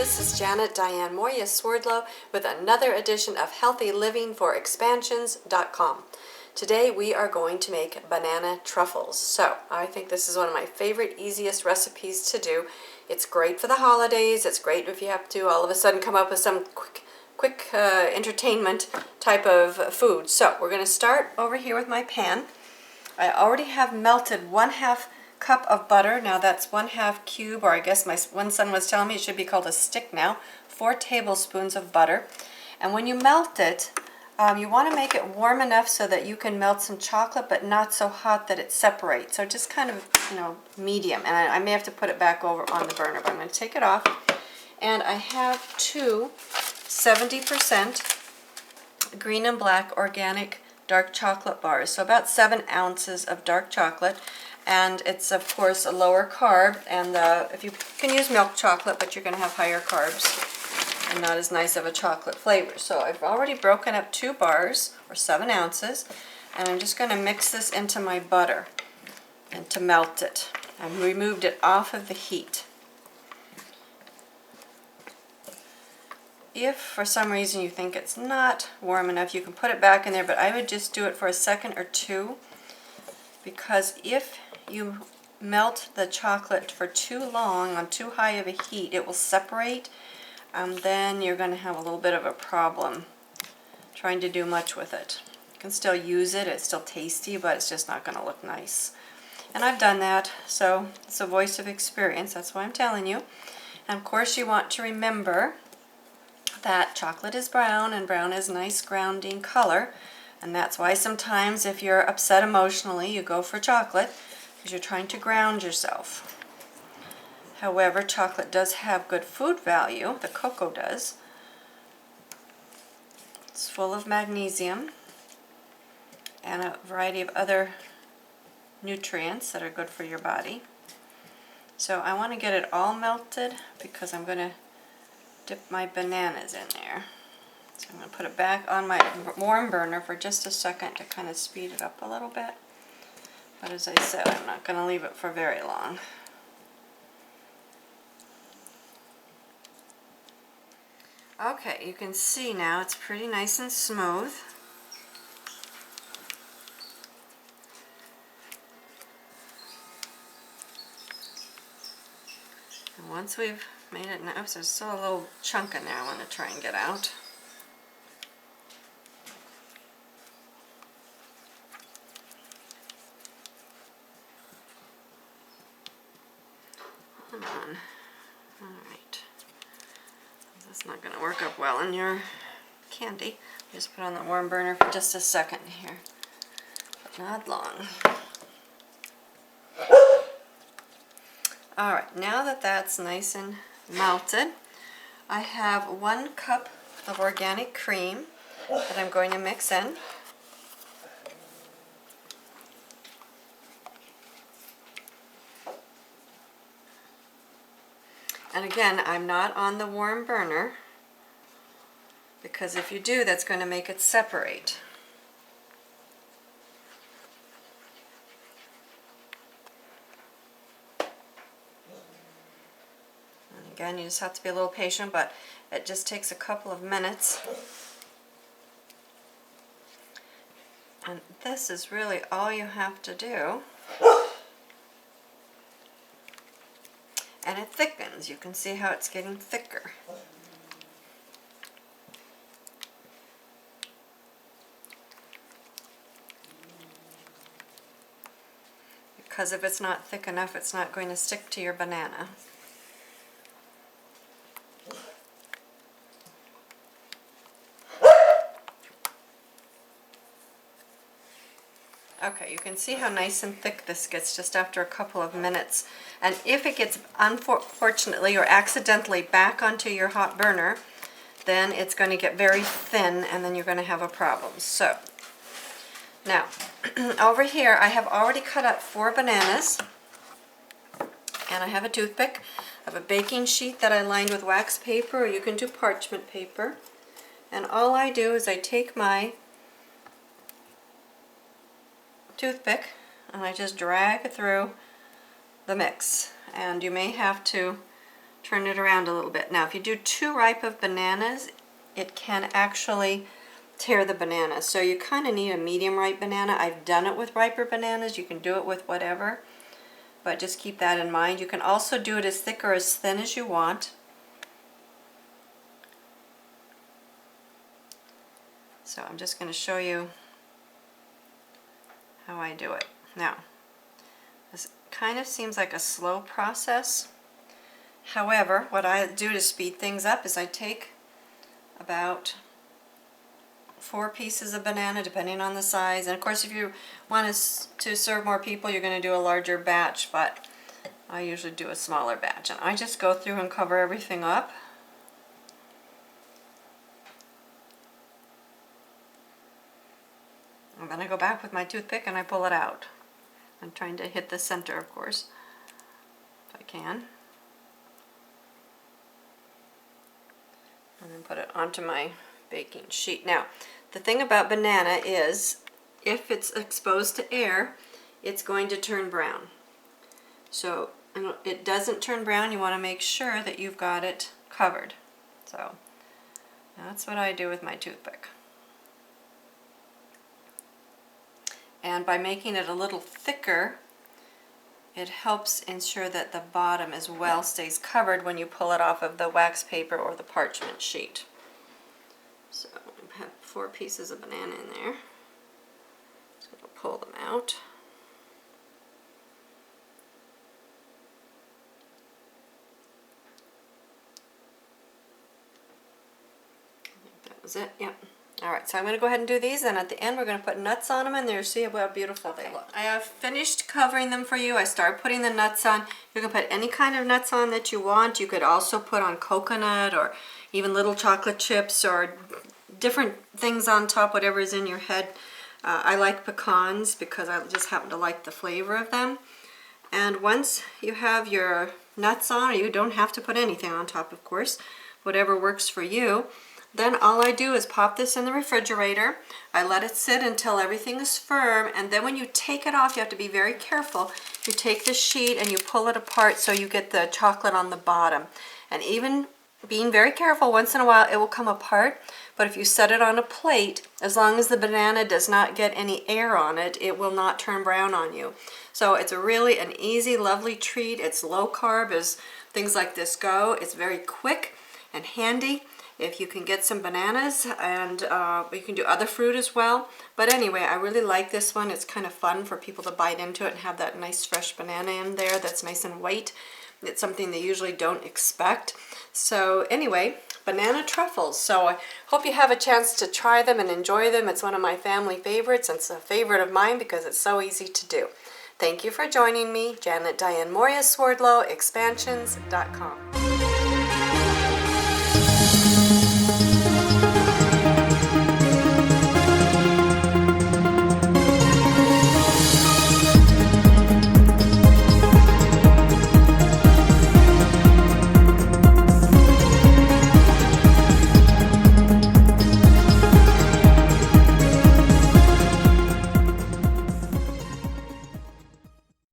this is Janet Diane Moya Swerdlow with another edition of Healthy Living for Expansions.com. Today we are going to make banana truffles. So I think this is one of my favorite, easiest recipes to do. It's great for the holidays. It's great if you have to all of a sudden come up with some quick entertainment type of food. So we're going to start over here with my pan. I already have melted 1/2 cup of butter. Now that's 1/2 cube, or I guess my one son was telling me it should be called a stick now. 4 tablespoons of butter. And when you melt it, you want to make it warm enough so that you can melt some chocolate, but not so hot that it separates. So just kind of, medium. And I may have to put it back over on the burner, but I'm going to take it off. And I have 2 70% green and black organic dark chocolate bars. So about 7 ounces of dark chocolate. And it's, of course, a lower carb, and if you can use milk chocolate, but you're going to have higher carbs and not as nice of a chocolate flavor. So I've already broken up 2 bars, or 7 ounces, and I'm just going to mix this into my butter and to melt it. I've removed it off of the heat. If for some reason you think it's not warm enough, you can put it back in there, but I would just do it for a second or two, because if you melt the chocolate for too long on too high of a heat, it will separate. Then you're going to have a little bit of a problem trying to do much with it. You can still use it, it's still tasty, but it's just not going to look nice. And I've done that, so it's a voice of experience, that's why I'm telling you. And of course you want to remember that chocolate is brown, and brown is a nice grounding color. And that's why sometimes if you're upset emotionally, you go for chocolate, because you're trying to ground yourself. However, chocolate does have good food value, the cocoa does. It's full of magnesium and a variety of other nutrients that are good for your body. So I want to get it all melted because I'm going to dip my bananas in there. So I'm going to put it back on my warm burner for just a second to kind of speed it up a little bit. But as I said, I'm not going to leave it for very long. Okay, you can see now it's pretty nice and smooth. And once we've made it, oops, there's still a little chunk in there I want to try and get out. Come on. Alright. That's not going to work up well in your candy. Just put it on the warm burner for just a second here. But not long. Alright, now that that's nice and melted, I have 1 cup of organic cream that I'm going to mix in. And again, I'm not on the warm burner, because if you do, that's going to make it separate. And again, you just have to be a little patient, but it just takes a couple of minutes. And this is really all you have to do. And it thickens. You can see how it's getting thicker. Because if it's not thick enough, it's not going to stick to your banana. Okay, you can see how nice and thick this gets just after a couple of minutes. And if it gets unfortunately or accidentally back onto your hot burner, then it's going to get very thin, and then you're going to have a problem. So, now, over here I have already cut up 4 bananas, and I have a toothpick. I have a baking sheet that I lined with wax paper, or you can do parchment paper. And all I do is I take my toothpick and I just drag it through the mix. And you may have to turn it around a little bit. Now if you do too ripe of bananas, it can actually tear the banana. So you kind of need a medium ripe banana. I've done it with riper bananas. You can do it with whatever, but just keep that in mind. You can also do it as thick or as thin as you want. So I'm just going to show you how I do it. Now, this kind of seems like a slow process. However, what I do to speed things up is I take about 4 pieces of banana, depending on the size. And of course, if you want to serve more people, you're going to do a larger batch, but I usually do a smaller batch. And I just go through and cover everything up. And then I go back with my toothpick and I pull it out. I'm trying to hit the center, of course, if I can. And then put it onto my baking sheet. Now, the thing about banana is, if it's exposed to air, it's going to turn brown. So it doesn't turn brown, you want to make sure that you've got it covered. So that's what I do with my toothpick. And by making it a little thicker, it helps ensure that the bottom as well stays covered when you pull it off of the wax paper or the parchment sheet. So I have 4 pieces of banana in there. Just going to pull them out. I think that was it, yep. Alright, so I'm going to go ahead and do these, and at the end we're going to put nuts on them, and there, see how beautiful they look. I have finished covering them for you. I start putting the nuts on. You can put any kind of nuts on that you want. You could also put on coconut or even little chocolate chips or different things on top, whatever is in your head. I like pecans because I just happen to like the flavor of them. And once you have your nuts on, you don't have to put anything on top, of course, whatever works for you. Then all I do is pop this in the refrigerator. I let it sit until everything is firm, and then when you take it off, you have to be very careful. You take the sheet and you pull it apart so you get the chocolate on the bottom. And even being very careful, once in a while it will come apart, but if you set it on a plate, as long as the banana does not get any air on it, it will not turn brown on you. So it's really an easy, lovely treat. It's low carb as things like this go. It's very quick and handy if you can get some bananas, and you can do other fruit as well. But anyway, I really like this one. It's kind of fun for people to bite into it and have that nice fresh banana in there that's nice and white. It's something they usually don't expect. So anyway, banana truffles. So I hope you have a chance to try them and enjoy them. It's one of my family favorites, and it's a favorite of mine because it's so easy to do. Thank you for joining me, Janet Diane Moria, Swerdlow, Expansions.com.